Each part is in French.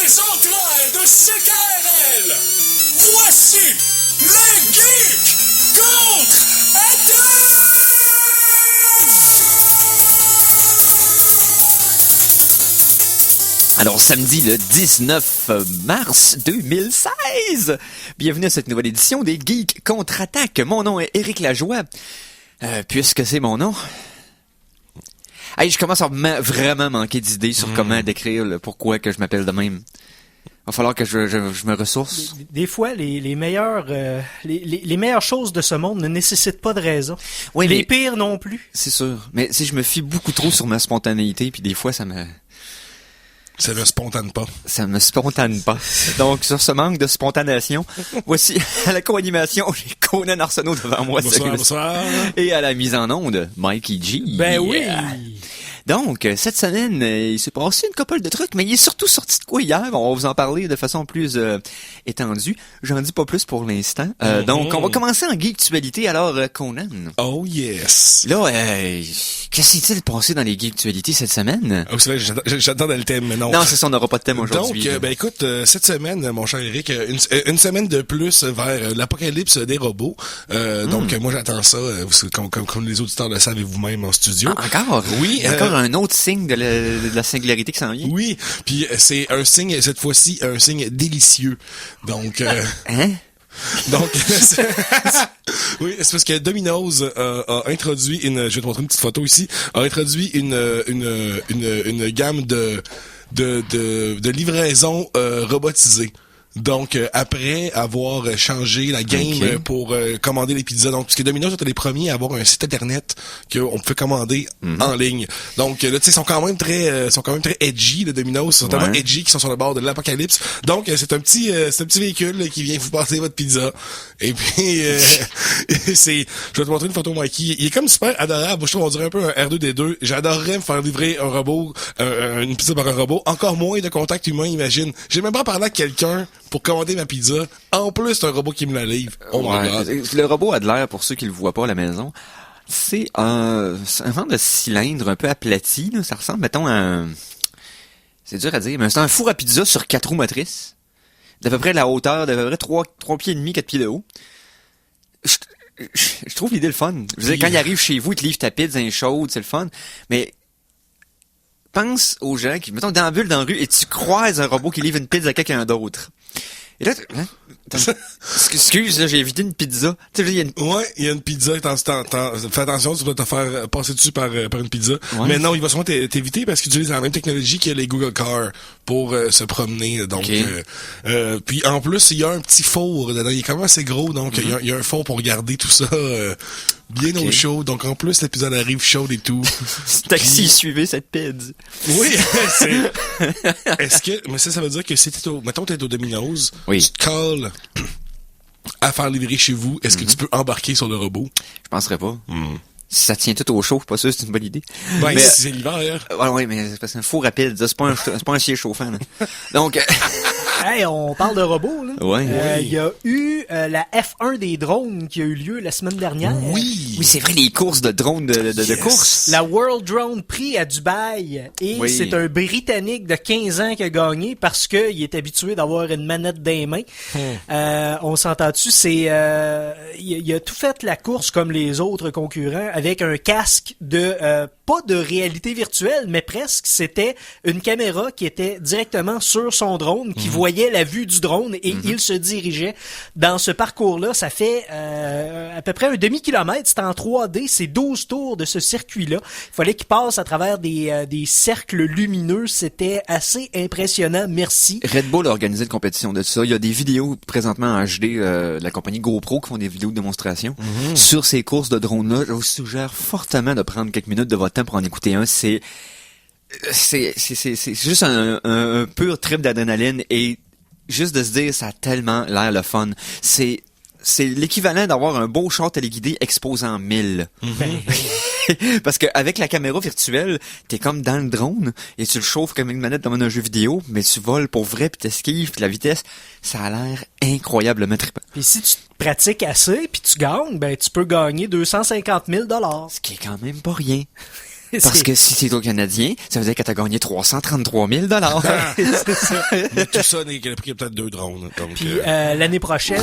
les Anglais de CKRL. Voici les Geeks contre Alors, samedi le 19 mars 2016, bienvenue à cette nouvelle édition des Geeks contre-attaque. Mon nom est Éric Lajoie, puisque c'est mon nom. Hey, je commence à vraiment manquer d'idées sur comment décrire le pourquoi que je m'appelle de même. Va falloir que je me ressource. Des fois, les meilleures choses de ce monde ne nécessitent pas de raison. Oui, les pires non plus. C'est sûr. Mais si je me fie beaucoup trop sur ma spontanéité, puis des fois, ça me spontane pas. Ça me spontane pas. Donc, sur ce manque de spontanation, voici à la co-animation, j'ai Conan Arsenault devant moi. Bonsoir. Et à la mise en onde, Mikey G. Ben oui! Donc, cette semaine, il s'est passé une couple de trucs, mais il est surtout sorti de quoi hier? On va vous en parler de façon plus étendue. J'en dis pas plus pour l'instant. Donc, on va commencer en geektualité. Alors, Conan. Oh yes! Là, qu'est-ce qui s'est passé dans les geektualités cette semaine? Oh, c'est vrai, j'attendais le thème, mais non. Non, c'est ça, on n'aura pas de thème aujourd'hui. Donc, écoute, cette semaine, mon cher Eric, une semaine de plus vers l'apocalypse des robots. Donc, moi, j'attends ça, comme les auditeurs le savent vous-même en studio. Ah, encore? Oui. Encore un autre signe de la singularité qui s'en vient. Oui, puis c'est un signe, cette fois-ci, un signe délicieux. Donc... Hein? Donc, oui, c'est parce que Domino's a introduit je vais te montrer une petite photo ici, a introduit une gamme de livraison robotisée. Donc, après avoir changé la game pour commander les pizzas, donc parce que Domino's était les premiers à avoir un site internet qu'on pouvait commander en ligne. Donc là, tu sais, sont quand même très edgy, les Domino's, sont tellement edgy qu'ils sont sur le bord de l'apocalypse. Donc, c'est un petit véhicule là, qui vient vous passer votre pizza. Et puis, je vais te montrer une photo, Mikey. Il est comme super adorable. Moi, je trouve on dirait un peu un R2D2. J'adorerais me faire livrer un robot, une pizza par un robot. Encore moins de contact humain, imagine. J'ai même pas parlé à quelqu'un pour commander ma pizza. En plus, c'est un robot qui me la livre. Oh my God. Le robot a de l'air, pour ceux qui le voient pas à la maison, c'est un genre de cylindre un peu aplati. Là. Ça ressemble, mettons, à c'est dur à dire, mais c'est un four à pizza sur 4 roues motrices. D'à peu près la hauteur, d'à peu près 3 pieds et demi, 4 pieds de haut. Je trouve l'idée le fun. Je veux dire, quand il arrive chez vous, il te livre ta pizza chaude, c'est le fun. Mais pense aux gens qui, mettons, déambulent dans la rue et tu croises un robot qui livre une pizza à quelqu'un d'autre. Et là, excuse, là, j'ai évité une pizza. Tu sais, il y a une pizza. Fais attention, tu vas te faire passer dessus par une pizza. Ouais. Mais non, il va sûrement t'éviter parce qu'il utilise la même technologie que les Google Car pour se promener. Donc, puis en plus, il y a un petit four dedans. Il est quand même assez gros, donc il y a un four pour garder tout ça bien au chaud. Donc en plus, l'épisode arrive chaud et tout. Taxi, suivez cette pizza. Oui, Est-ce que... Mais ça veut dire que si mettons t'es au Domino's, tu te calls à faire livrer chez vous, est-ce que tu peux embarquer sur le robot? Je penserais pas. Si ça tient tout au chaud, pas sûr c'est une bonne idée. Ouais, mais c'est l'hiver. Oui, mais c'est parce que c'est un four rapide, c'est pas un siège chauffant. Là. Donc hey, on parle de robots, là. Ouais. Il y a eu la F1 des drones qui a eu lieu la semaine dernière. Oui, c'est vrai, les courses de drones de course. La World Drone Prix à Dubaï. Et c'est un Britannique de 15 ans qui a gagné parce que il est habitué d'avoir une manette dans les mains. On s'entend dessus, il a tout fait la course comme les autres concurrents avec un casque de pas de réalité virtuelle, mais presque. C'était une caméra qui était directement sur son drone, qui voyait la vue du drone et il se dirigeait dans ce parcours-là. Ça fait à peu près un demi-kilomètre. C'est en 3D. C'est 12 tours de ce circuit-là. Il fallait qu'il passe à travers des cercles lumineux. C'était assez impressionnant. Merci. Red Bull a organisé une compétition de ça. Il y a des vidéos présentement en HD de la compagnie GoPro qui font des vidéos de démonstration sur ces courses de drones-là. Je vous suggère fortement de prendre quelques minutes de votre temps pour en écouter un. C'est juste un pur trip d'adrénaline et juste de se dire ça a tellement l'air le fun. C'est l'équivalent d'avoir un beau char téléguidé exposant 1000. Parce que avec la caméra virtuelle, t'es comme dans le drone et tu le chauffes comme une manette dans un jeu vidéo, mais tu voles pour vrai puis t'esquives puis la vitesse, ça a l'air incroyablement trippant. Puis si tu pratiques assez puis tu gagnes, ben tu peux gagner 250 000 $. Ce qui est quand même pas rien. Parce que si t'es au Canadien, ça veut dire que t'as gagné 333 000 C'est ça. Mais tout ça n'est pris peut-être 2 drones. Donc, Puis l'année prochaine,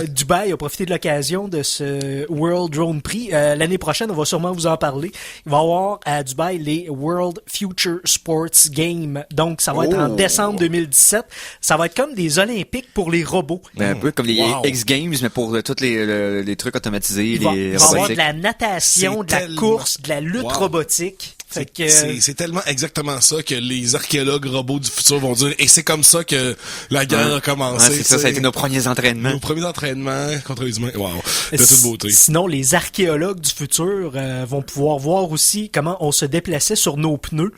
Dubaï a profité de l'occasion de ce World Drone Prix. L'année prochaine, on va sûrement vous en parler. Il va y avoir à Dubaï les World Future Sports Games. Donc, ça va être en décembre 2017. Ça va être comme des Olympiques pour les robots. Un peu comme les Wow. X Games, mais pour tous les trucs automatisés, Il va y les avoir de robotiques. la natation, C'est de la tellement- course, de la lutte Wow. robotique. Fait que, C'est tellement exactement ça que les archéologues robots du futur vont dire. Et c'est comme ça que la guerre a commencé. Ouais, c'est ça, ça a été nos premiers entraînements. Nos premiers entraînements contre les humains. Wow. De toute beauté. Sinon, les archéologues du futur vont pouvoir voir aussi comment on se déplaçait sur nos pneus.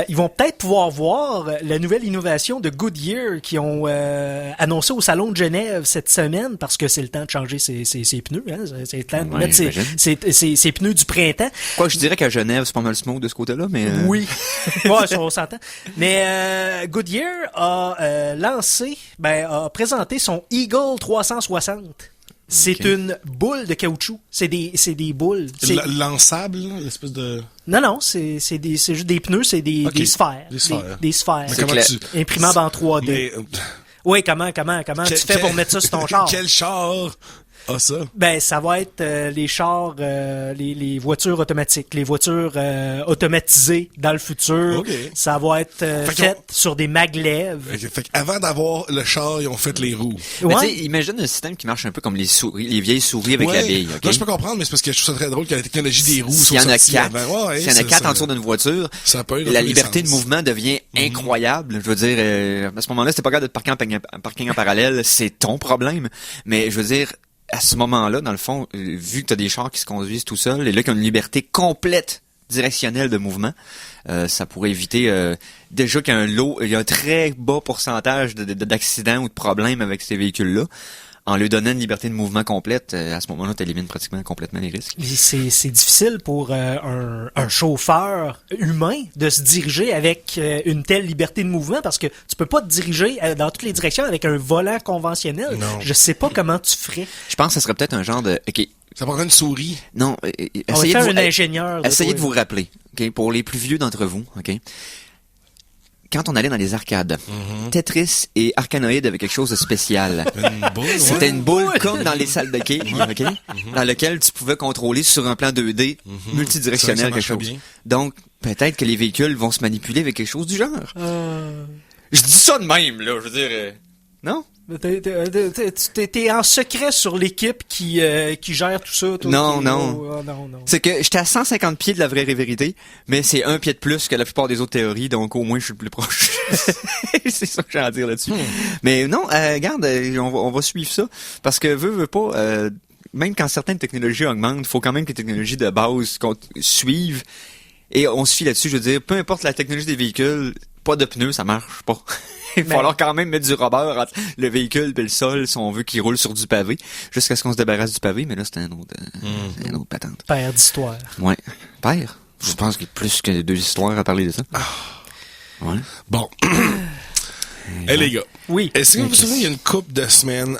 Ils vont peut-être pouvoir voir la nouvelle innovation de Goodyear qui ont annoncé au Salon de Genève cette semaine, parce que c'est le temps de changer ses pneus. Hein, c'est le temps de Ouais, mettre j'imagine. ses pneus du printemps. Quoi, je dirais qu'à Genève, c'est pas mal smoke de ce côté-là, mais... Oui, ouais, ça, on s'entend. Mais Goodyear a a présenté son Eagle 360. C'est Ok. une boule de caoutchouc. C'est des boules. Lançable, là, l'espèce de... Non, c'est juste des pneus, c'est des Ok. sphères. Des sphères. Des sphères. Mais C'est comment clair. tu... Imprimables en 3D. Mais, Oui, comment tu fais pour mettre ça sur ton char? Quel char a ça? Ben, ça va être les chars, les voitures automatiques, les voitures automatisées dans le futur. Ok. Ça va être Fait qu'ils fait sur des maglèves. Fait qu'avant d'avoir le char, ils ont fait les roues. Mais Ouais. tu sais, imagine un système qui marche un peu comme les souris, les vieilles souris avec la bille, ok? Là, je peux comprendre, mais c'est parce que je trouve ça très drôle que la technologie des roues S'il y soit en a sortie 4, avant. Ouais, s'il y en a ça- 4 ça- en dessous d'une voiture, ça peut être la dans tous les liberté de sens. mouvement devient incroyable. Je veux dire, à ce moment-là, c'est pas grave de parker en parking en parallèle, c'est ton problème. Mais je veux dire, à ce moment-là, dans le fond, vu que t'as des chars qui se conduisent tout seuls, et là, qui ont une liberté complète directionnelle de mouvement, ça pourrait éviter déjà qu'il y a il y a un très bas pourcentage d'accidents ou de problèmes avec ces véhicules-là. En lui donnant une liberté de mouvement complète, à ce moment-là, tu élimines pratiquement complètement les risques. C'est difficile pour un chauffeur humain de se diriger avec une telle liberté de mouvement, parce que tu peux pas te diriger dans toutes les directions avec un volant conventionnel. Non. Je sais pas comment tu ferais. Je pense que ça serait peut-être un genre de... OK, Ça prendrait une souris. non, On va essayez faire de un ingénieur. essayez de toi. vous rappeler, OK, pour les plus vieux d'entre vous, OK, quand on allait dans les arcades, Tetris et Arkanoid avaient quelque chose de spécial. Une boule, ouais. C'était une boule comme dans les salles de quai, OK, dans lequel tu pouvais contrôler sur un plan 2D multidirectionnel Ça quelque marchait chose. bien. Donc, peut-être que les véhicules vont se manipuler avec quelque chose du genre. Je dis ça de même, là, je veux dire... non? T'es en secret sur l'équipe qui gère tout ça. Toi, Non, qui- non. Oh, non. C'est que j'étais à 150 pieds de la vraie vérité, mais c'est un pied de plus que la plupart des autres théories, donc au moins je suis le plus proche. C'est ça que j'ai à dire là-dessus. Mais non, regarde, on va suivre ça, parce que veut pas, même quand certaines technologies augmentent, il faut quand même que les technologies de base suivent, et on se fie là-dessus. Je veux dire, peu importe la technologie des véhicules, pas de pneus, ça marche pas. Il va falloir quand même mettre du rubber entre le véhicule et le sol si on veut qu'il roule sur du pavé, jusqu'à ce qu'on se débarrasse du pavé, mais là, c'est une autre patente. Père d'histoire. Ouais. Père? Je pense qu'il y a plus que 2 histoires à parler de ça. Ouais. Bon. Hey les gars. Oui. Est-ce que vous vous souvenez, il y a une couple de semaines,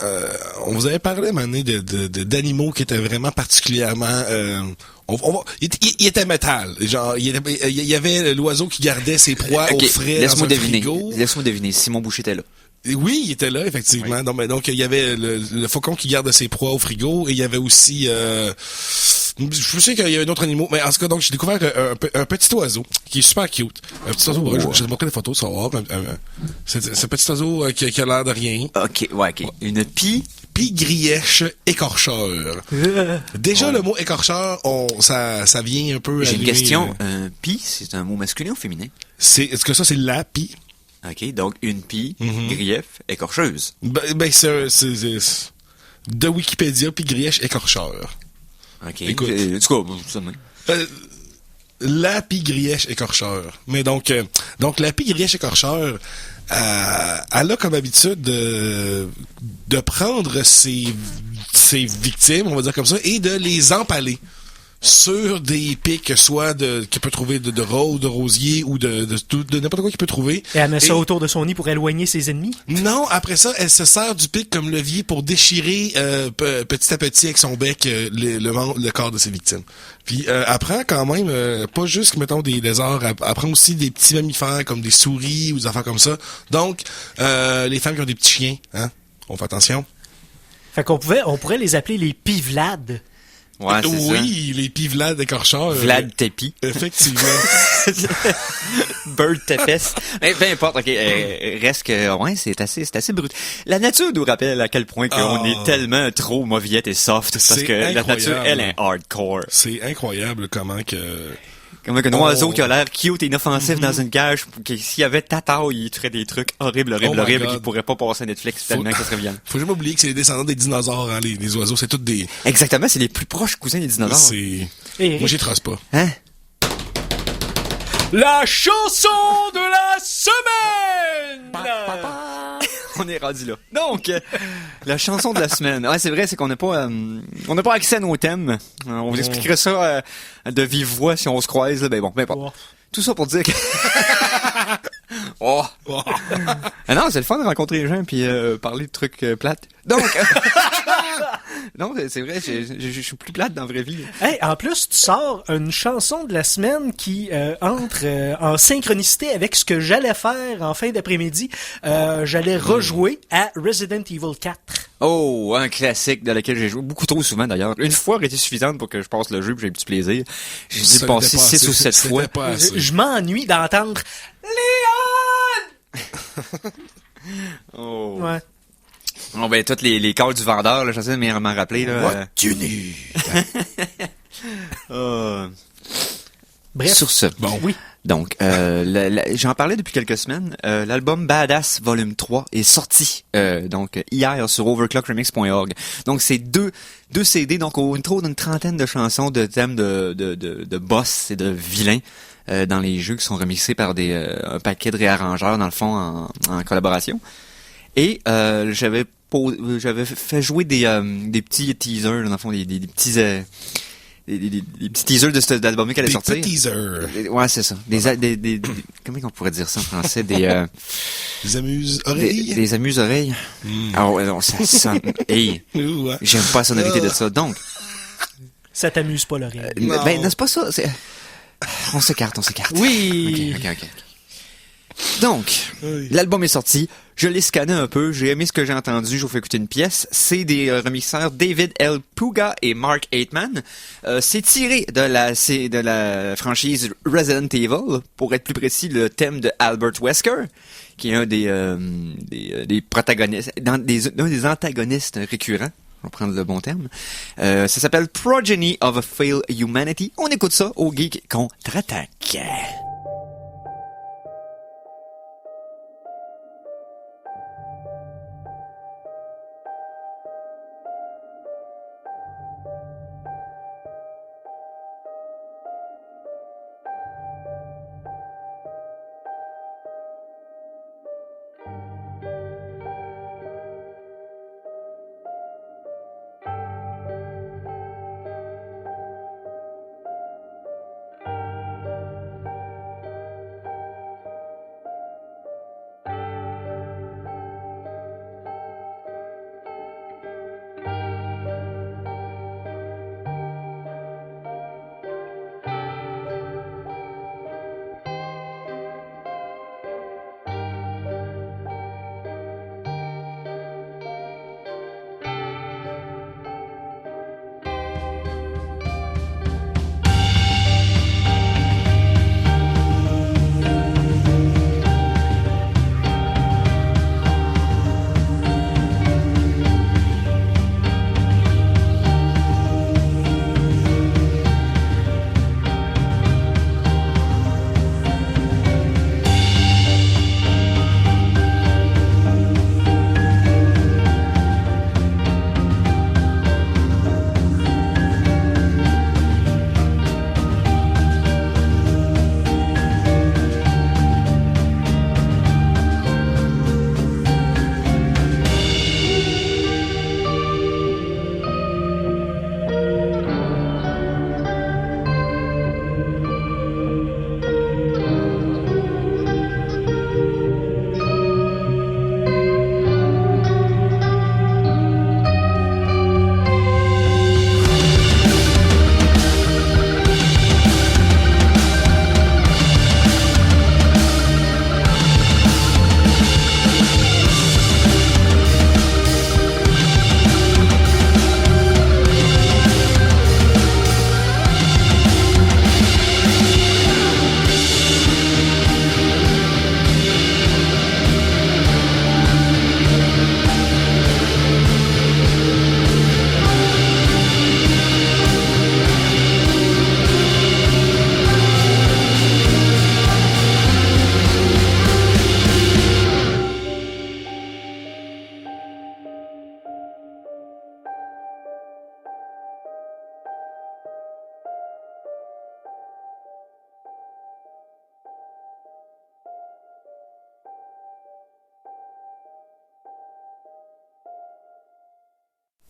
on vous avait parlé à un moment donné d'animaux qui étaient vraiment particulièrement... il était métal. Genre, il y avait l'oiseau qui gardait ses proies Ok, au frais laisse-moi dans un deviner. frigo. Laisse-moi deviner. Simon Boucher était là. Oui, il était là, effectivement. Donc, il y avait le faucon qui garde ses proies au frigo et il y avait aussi... je sais qu'il y a un autre animal, mais en tout cas, donc j'ai découvert un petit oiseau qui est super cute. Un petit oiseau, je vais te montrer des photos, ça va voir. C'est un petit oiseau qui a l'air de rien. Ok, ouais, ok. Une pie. Pie-grièche écorcheur. Déjà, le mot écorcheur, ça vient un peu... J'ai une allumer, question. Pie, c'est un mot masculin ou féminin? Est-ce que ça, c'est la pie? Ok, donc une pie, grief, écorcheuse. C'est de Wikipédia, pie-grièche écorcheur. Ok. Écoute. En tout cas, ça de même. La pie-grièche écorcheur. Mais donc la pie-grièche écorcheur, elle a comme habitude de prendre ses victimes, on va dire comme ça, et de les empaler sur des pics, soit qu'il peut trouver de rose, de rosier ou de n'importe quoi qu'il peut trouver. Et elle met ça autour de son nid pour éloigner ses ennemis? Non, après ça, elle se sert du pic comme levier pour déchirer petit à petit avec son bec le corps de ses victimes. Puis elle prend quand même pas juste, mettons, des lézards, elle prend aussi des petits mammifères comme des souris ou des affaires comme ça. Donc, les femmes qui ont des petits chiens, hein, on fait attention. Fait qu'on pourrait les appeler les pivlades. Ouais, c'est oui, les pivlades écorcheurs. Vlad Tepi. Effectivement. Bird Tepes. Mais peu importe, ok, reste que, ouais, c'est assez brut. La nature nous rappelle à quel point qu'on est tellement trop mauvillette et soft, parce que la nature, elle est hardcore. C'est incroyable comment un oiseau qui a l'air cute et inoffensif dans une cage, s'il y avait ta taille, il te ferait des trucs horribles, qu'il pourrait pas passer à Netflix tellement que ça serait bien. Faut jamais oublier que c'est les descendants des dinosaures, hein, les oiseaux, c'est tous des... Exactement, c'est les plus proches cousins des dinosaures. Moi, j'y trace pas. Hein? La chanson de la semaine! On est rendu là. Donc, la chanson de la semaine. Ouais, c'est vrai, c'est qu'on n'a pas accès à nos thèmes. On vous expliquera ça de vive voix si on se croise. Là. Ben bon, pas. Tout ça pour dire que... Ah non, c'est le fun de rencontrer les gens puis parler de trucs plates. Donc... Non, c'est vrai, je suis plus plate dans la vraie vie. Hey, en plus, tu sors une chanson de la semaine qui entre en synchronicité avec ce que j'allais faire en fin d'après-midi. J'allais rejouer à Resident Evil 4. Oh, un classique dans lequel j'ai joué beaucoup trop souvent d'ailleurs. Une fois aurait été suffisante pour que je passe le jeu et j'ai eu du plaisir. J'ai dû le passer 6 ou 7 fois. Je m'ennuie d'entendre Léon! Oh. Ouais. Bon, ben, toutes les calls du vendeur, là, j'essaie de m'en rappeler, là. What you need. Bref. Sur ce. Bon. Oui. Donc, j'en parlais depuis quelques semaines. L'album Badass Volume 3 est sorti, donc, hier sur overclockremix.org. Donc, c'est deux CD, donc, au intro d'une trentaine de chansons de thèmes de boss et de vilains. Dans les jeux qui sont remixés par un paquet de réarrangeurs, dans le fond, en collaboration. Et j'avais fait jouer des petits teasers, dans le fond, des petits teasers de cet album qui allait sortir. Des petits teasers. Ouais, c'est ça. Comment on pourrait dire ça en français? Des amuse-oreilles. Des amuse-oreilles. Ah ouais, non, ça hey, j'aime pas la sonorité de ça. Donc. Ça t'amuse pas l'oreille. Ben, non, c'est pas ça. On s'écarte. Oui. Ok. Donc, l'album est sorti. Je l'ai scanné un peu. J'ai aimé ce que j'ai entendu. Je vous fais écouter une pièce. C'est des remixeurs David L. Puga et Mark Aitman. C'est tiré de la franchise Resident Evil. Pour être plus précis, le thème de Albert Wesker, qui est un des protagonistes, un des antagonistes récurrents. On va prendre le bon terme. Ça s'appelle Progeny of a Failed Humanity. On écoute ça au Geek Contre-Attaque.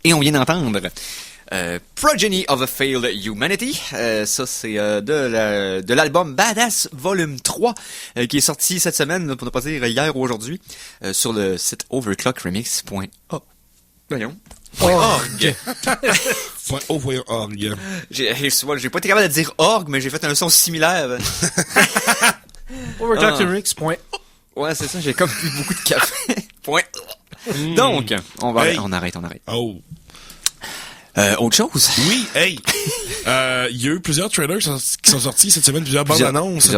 Et on vient d'entendre Progeny of a Failed Humanity. Ça, c'est de l'album Badass Volume 3 qui est sorti cette semaine, pour ne pas dire hier ou aujourd'hui, sur le site overclockremix.org. Voyons. .org. .org. J'ai pas été capable de dire org, mais j'ai fait un son similaire. Overclockremix.org. Ouais, c'est ça, j'ai comme bu beaucoup de café. Donc, on arrête. Oh. Autre chose? Oui, hey! Il y a eu plusieurs trailers qui sont sortis cette semaine, plusieurs bandes annonces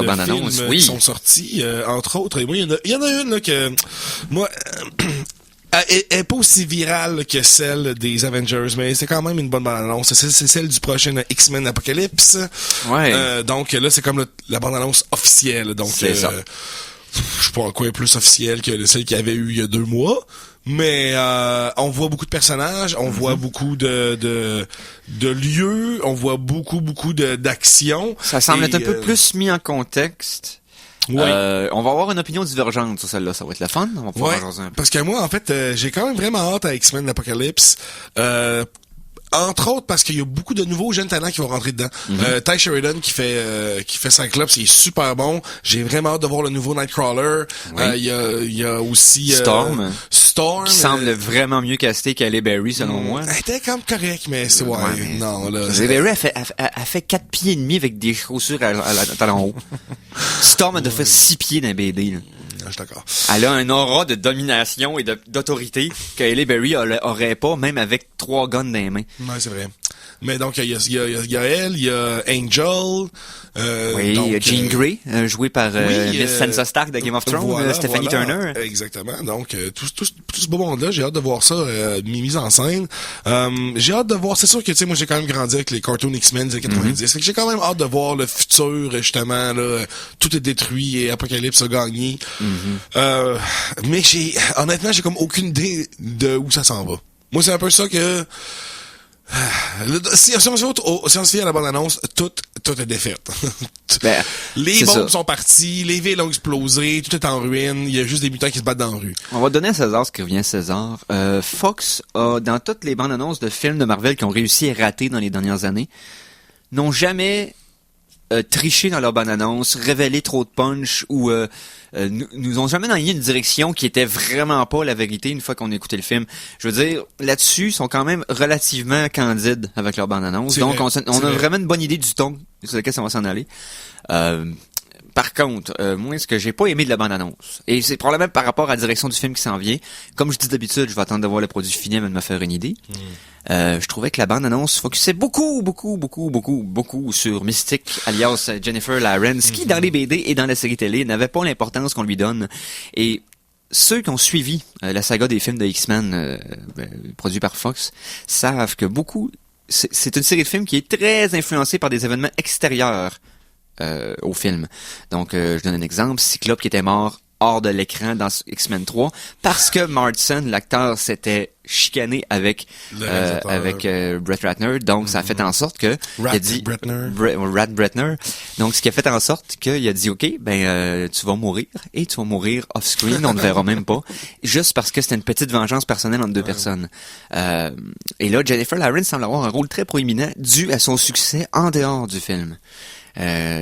qui sont sortis, entre autres. Et moi, il y en a une là, que moi elle est pas aussi virale que celle des Avengers, mais c'est quand même une bonne bande annonce. C'est celle du prochain X-Men Apocalypse. Ouais. Donc là, c'est comme la bande annonce officielle. Donc c'est ça. Je sais pas en quoi est plus officielle que celle qu'il y avait eu il y a 2 mois. Mais on voit beaucoup de personnages, on voit beaucoup de lieux, on voit beaucoup d'actions. Ça semble être un peu plus mis en contexte. Ouais. On va avoir une opinion divergente sur celle-là, ça va être le fun. On va pouvoir en jaser un peu. Parce que moi, en fait, j'ai quand même vraiment hâte à X-Men Apocalypse. Entre autres parce qu'il y a beaucoup de nouveaux jeunes talents qui vont rentrer dedans. Ty Sheridan qui fait Cyclops, il est super bon. J'ai vraiment hâte de voir le nouveau Nightcrawler. Il y a aussi Storm qui semble vraiment mieux casté qu'Halle Berry selon moi. Elle était quand même correcte, mais c'est non là. Halle Berry a fait 4 pieds et demi avec des chaussures à talons hauts. Storm a de fait 6 pieds dans BD. Là. Je suis d'accord. Elle a un aura de domination et d'autorité que Halle Berry aurait pas, même avec 3 guns dans les mains. Ouais, c'est vrai. Mais donc, il y a elle, il y a Angel. Il y a Jean Grey, jouée par Miss Sansa Stark de Game of Thrones, Stephanie Turner. Exactement. Donc, tout ce beau monde-là, j'ai hâte de voir ça mis en scène. J'ai hâte de voir, c'est sûr que, tu sais, moi, j'ai quand même grandi avec les cartoons X-Men des 90. Fait que j'ai quand même hâte de voir le futur, justement, là, tout est détruit et Apocalypse a gagné. Mais honnêtement, j'ai comme aucune idée de où ça s'en va. Moi, c'est un peu ça que... Si on se fie à la bande-annonce, tout est défaite. Les bombes sont parties, les villes ont explosé, tout est en ruine, il y a juste des mutants qui se battent dans la rue. On va donner à César ce qui revient à César. Fox a, dans toutes les bandes-annonces de films de Marvel qui ont réussi à rater dans les dernières années, n'ont jamais triché dans leur bande-annonce, révélé trop de punch ou nous ont jamais envoyé une direction qui était vraiment pas la vérité une fois qu'on a écouté le film. Je veux dire, là-dessus, ils sont quand même relativement candides avec leur bande-annonce. Donc, on a vraiment une bonne idée du ton sur lequel ça va s'en aller. Par contre, moi, ce que j'ai pas aimé de la bande-annonce, et c'est probablement par rapport à la direction du film qui s'en vient, comme je dis d'habitude, je vais attendre de voir le produit fini avant de me faire une idée. Je trouvais que la bande-annonce focusait beaucoup sur Mystique, alias Jennifer Lawrence, qui dans les BD et dans la série télé n'avait pas l'importance qu'on lui donne. Et ceux qui ont suivi la saga des films de X-Men produits par Fox savent que c'est une série de films qui est très influencée par des événements extérieurs au film. Donc, je donne un exemple. Cyclope qui était mort hors de l'écran dans X-Men 3 parce que Marsden, l'acteur, s'était chicané avec Brett Ratner. Donc, ça a fait en sorte que Brett Ratner. Donc, ce qui a fait en sorte qu'il a dit, OK, tu vas mourir et tu vas mourir off-screen. On ne verra même pas. Juste parce que c'était une petite vengeance personnelle entre deux personnes. Et là, Jennifer Lawrence semble avoir un rôle très proéminent dû à son succès en dehors du film.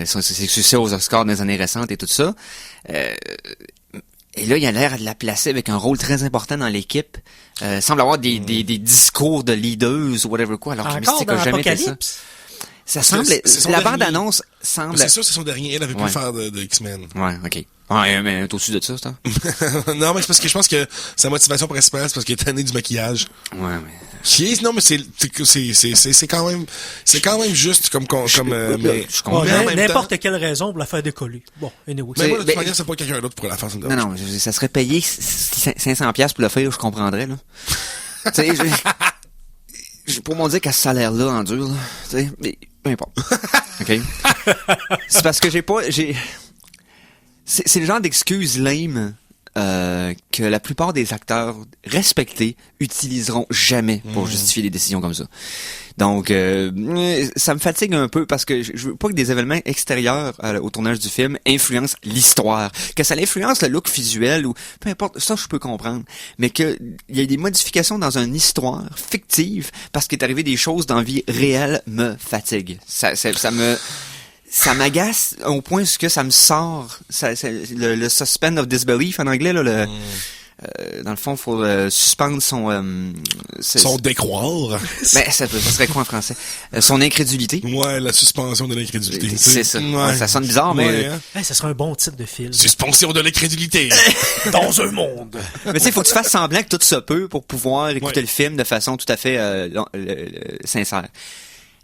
Son succès aux Oscars dans les années récentes et tout ça. Et là, il a l'air de la placer avec un rôle très important dans l'équipe. Semble avoir des discours de leaders ou whatever quoi, alors que Mystique a jamais été ça. Ça semble... La bande-annonce semble... C'est sûr, c'est son dernier. Elle avait pu faire de X-Men. Ouais, OK. Ouais, mais t'es au-dessus de ça, c'est ça? Non, mais c'est parce que je pense que sa motivation principale, c'est parce qu'il est tanné du maquillage. Ouais. Non, mais c'est quand même juste comme mais je comprends. N'importe quelle raison pour la faire décoller. Bon, anyway. Mais moi, de toute manière, c'est pas quelqu'un d'autre pour la faire. Non, ça serait payé 500$ pour le faire, je comprendrais, là. Tu sais, pour m'en dire qu'à ce salaire-là, en dur, là, tu sais, mais peu importe. OK? C'est parce que c'est le genre d'excuse lame que la plupart des acteurs respectés utiliseront jamais pour justifier des décisions comme ça. Donc, ça me fatigue un peu parce que je veux pas que des événements extérieurs au tournage du film influencent l'histoire. Que ça influence le look visuel ou peu importe, ça je peux comprendre. Mais que il y ait des modifications dans une histoire fictive parce qu'il est arrivé des choses dans la vie réelle me fatigue. Ça m'agace au point que ça me sort. Le suspend of disbelief en anglais, là, dans le fond, faut suspendre son décroire. Ben, ça serait quoi en français? Son incrédulité. Ouais, la suspension de l'incrédulité. C'est ça. Ouais. Ça sonne bizarre, mais... Ouais, hein? Ça serait un bon titre de film. Suspension de l'incrédulité. Dans un monde. Mais tu sais, faut que tu fasses semblant que tout se peut pour pouvoir écouter le film de façon tout à fait sincère.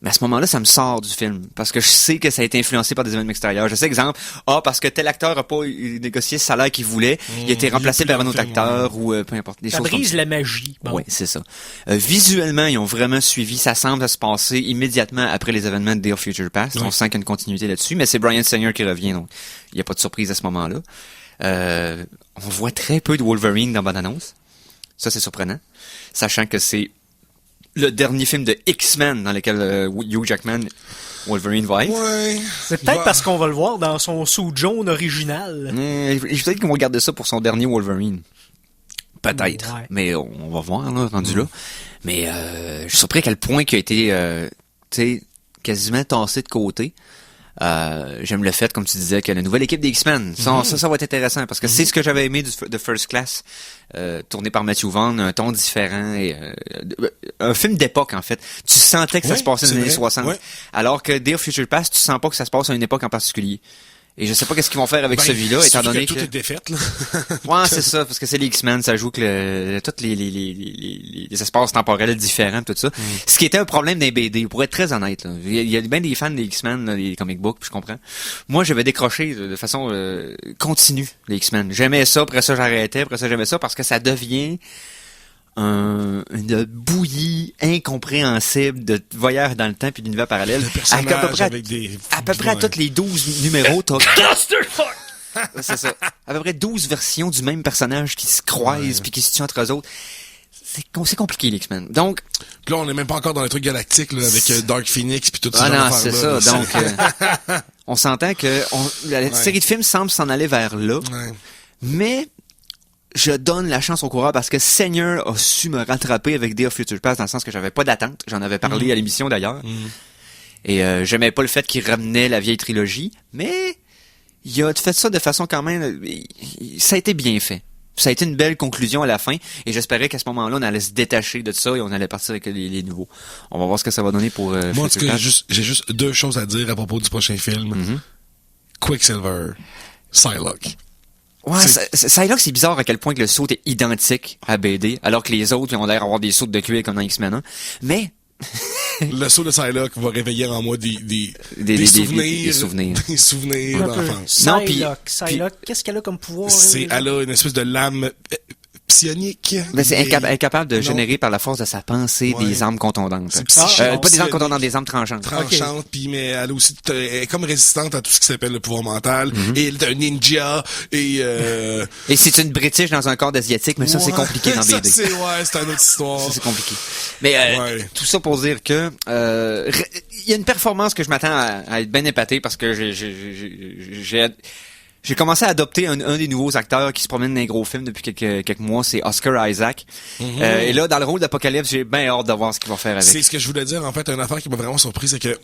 Mais à ce moment-là, ça me sort du film. Parce que je sais que ça a été influencé par des événements extérieurs. Je sais, exemple, parce que tel acteur a pas négocié le salaire qu'il voulait, il a été remplacé par un autre acteur, ou peu importe. Des ça choses brise comme la magie. Bon. Oui, c'est ça. Visuellement, ils ont vraiment suivi. Ça semble se passer immédiatement après les événements de Day of Future Past. On sent qu'il y a une continuité là-dessus, mais c'est Bryan Singer qui revient, donc il n'y a pas de surprise à ce moment-là. On voit très peu de Wolverine dans bande-annonce. Ça, c'est surprenant. Sachant que c'est le dernier film de X-Men dans lequel Hugh Jackman, Wolverine, va être. Ouais. C'est peut-être parce qu'on va le voir dans son suit jaune original. Peut-être qu'ils vont garder ça pour son dernier Wolverine. Peut-être. Ouais. Mais on va voir, là, rendu là. Mais je suis surpris à quel point il a été tu sais, quasiment tassé de côté. J'aime le fait, comme tu disais, que la nouvelle équipe des X-Men, ça va être intéressant parce que c'est ce que j'avais aimé de First Class, tourné par Matthew Vaughn, un ton différent et un film d'époque en fait. Tu sentais que ça se passait dans les années 60, alors que Day of Future Past, tu sens pas que ça se passe à une époque en particulier. Et je sais pas qu'est-ce qu'ils vont faire avec celui-là, étant donné que tout est défaite, là. Ouais, c'est ça, parce que c'est les X-Men, ça joue que tous les espaces temporels différents, tout ça. Ce qui était un problème des BD, pour être très honnête, là. Il y a bien des fans des X-Men, là, des comic books, puis je comprends. Moi, j'avais décroché de façon continue les X-Men. J'aimais ça, après ça j'arrêtais, après ça j'aimais ça, parce que ça devient une bouillie incompréhensible de voyage dans le temps puis d'univers parallèle. À peu près à tous les 12 numéros, t'as c'est ça. À peu près 12 versions du même personnage qui se croisent puis qui se tuent entre eux autres. C'est compliqué, les X-Men. Donc... Puis là, on n'est même pas encore dans les trucs galactiques, là, avec Dark Phoenix puis tout ça. Ah non, c'est ça. Donc, on s'entend que la série de films semble s'en aller vers là. Ouais. Mais... je donne la chance au coureur parce que Seigneur a su me rattraper avec Day of Future Past dans le sens que j'avais pas d'attente. J'en avais parlé à l'émission d'ailleurs. Et j'aimais pas le fait qu'il ramenait la vieille trilogie, mais il a fait ça de façon quand même... ça a été bien fait. Ça a été une belle conclusion à la fin et j'espérais qu'à ce moment-là, on allait se détacher de ça et on allait partir avec les nouveaux. On va voir ce que ça va donner pour... moi, en tout cas, j'ai juste deux choses à dire à propos du prochain film. Quicksilver, Psylocke. Ouais, Psylocke, c'est bizarre à quel point que le saut est identique à BD, alors que les autres, ils ont l'air d'avoir des sauts de cuir comme dans X-Men 1. Mais... le saut de Psylocke va réveiller en moi des souvenirs. Des souvenirs d'enfance. Non, Psylocke, qu'est-ce qu'elle a comme pouvoir? Elle a une espèce de lame psionique. Mais c'est incapable de générer par la force de sa pensée des armes contondantes. C'est pas des armes contondantes, des armes tranchantes. Puis mais elle a aussi elle est comme résistante à tout ce qui s'appelle le pouvoir mental. Et elle est un ninja et c'est une British dans un corps d'asiatique, mais ça c'est compliqué dans BD. C'est une autre histoire. Ça c'est compliqué. Mais tout ça pour dire que il y a une performance que je m'attends à être bien épaté parce que j'ai commencé à adopter un des nouveaux acteurs qui se promène dans les gros films depuis quelques mois, c'est Oscar Isaac. Et là, dans le rôle d'Apocalypse, j'ai bien hâte de voir ce qu'il va faire avec. C'est ce que je voulais dire, en fait, une affaire qui m'a vraiment surpris, c'est que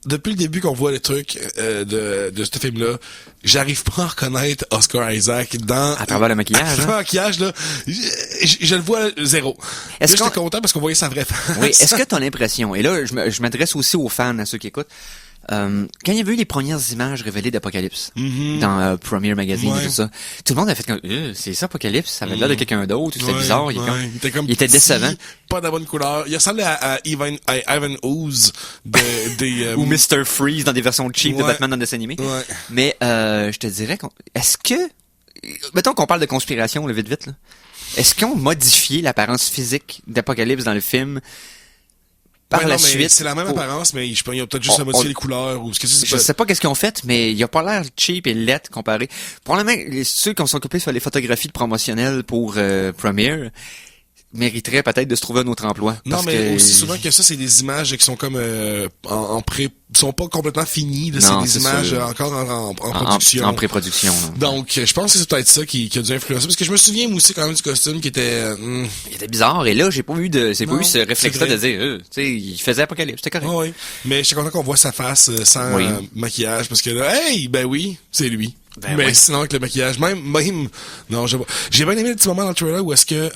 depuis le début qu'on voit les trucs de ce film-là, j'arrive pas à reconnaître Oscar Isaac à travers le maquillage. À travers le maquillage, là, je le vois zéro. J'étais content parce qu'on voyait sa vraie face. Oui, est-ce que t'as l'impression, et là, je m'adresse aussi aux fans, à ceux qui écoutent, quand il y avait eu les premières images révélées d'Apocalypse dans Premiere Magazine et tout ça, tout le monde a fait comme c'est ça Apocalypse, ça avait l'air de quelqu'un d'autre, c'était bizarre, il était décevant, pas de la bonne couleur, il ressemblait à Ivan Ooze ou Mr. Freeze dans des versions cheap de Batman dans le dessin animé. Mais je te dirais est-ce que mettons qu'on parle de conspiration vite là. Est-ce qu'on modifié l'apparence physique d'Apocalypse dans le film par Ouais, la non, mais suite. c'est la même apparence, mais ils ont peut-être juste modifié les couleurs ou ce que c'est. Je sais pas qu'est-ce qu'ils ont fait, mais il a pas l'air cheap et laid comparé. Probablement, ceux qui sont occupés sur les photographies de promotionnelles pour Premiere mériteraient peut-être de se trouver un autre emploi. Non, parce mais que aussi souvent que ça, c'est des images qui sont comme en pré, sont pas complètement finies. Là, Non, c'est des c'est images sûr. encore en production. En pré-production. Là. Donc, je pense que c'est peut-être ça qui a dû influencer. Parce que je me souviens, moi aussi, quand même, du costume qui était... Il était bizarre, et là, j'ai pas eu Non, ce réflexe-là c'est de dire, tu sais, il faisait Apocalypse, c'était correct. Oui, mais je suis content qu'on voit sa face sans Oui. maquillage, parce que là, hey, ben oui, c'est lui. Ben mais oui. sinon, avec le maquillage, même, non, j'ai bien aimé le petit moment dans le trailer où est-ce que,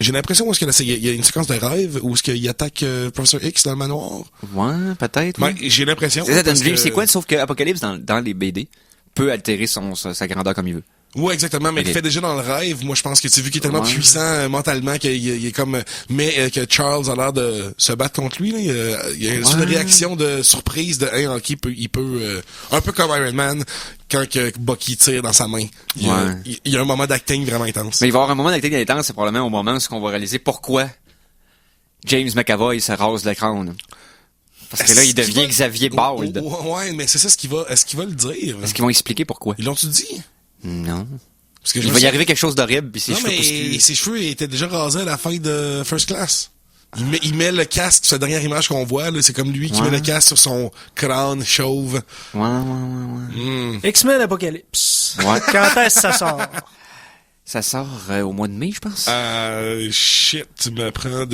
j'ai l'impression où est-ce que il y a une séquence de rêve où est-ce qu'il attaque Professor X dans le manoir. Ouais, peut-être. Ben, Oui. j'ai l'impression. C'est ça, parce une dream que- sequence, sauf que Apocalypse, dans les BD, peut altérer sa grandeur comme il veut. Ouais, exactement, mais Ok. il fait déjà dans le rêve. Moi, je pense que tu vu qu'il est tellement Ouais. puissant mentalement qu'il est comme, mais que Charles a l'air de se battre contre lui. Là. Il y a une sorte de Ouais. réaction de surprise de ok, il peut un peu comme Iron Man quand que Bucky tire dans sa main. Il y a un moment d'acting vraiment intense. Mais il va y avoir un moment d'activité intense, c'est probablement au moment où on va réaliser pourquoi James McAvoy se rase le crâne. Parce que là, il devient Xavier Bald. Ouais, mais c'est ça est-ce qu'il va le dire? Est-ce qu'ils vont expliquer pourquoi? Ils l'ont-tu dit? Non. Parce que Il va y arriver quelque chose d'horrible, puis ses Non, cheveux poussent mais plus. ses cheveux étaient déjà rasés à la fin de First Class. Il met le casque, c'est la dernière image qu'on voit, là, c'est comme lui qui Ouais. met le casque sur son crâne chauve. Ouais. X-Men Apocalypse. Ouais. Quand est-ce que ça sort? Ça sort au mois de mai, je pense. Shit, tu me prends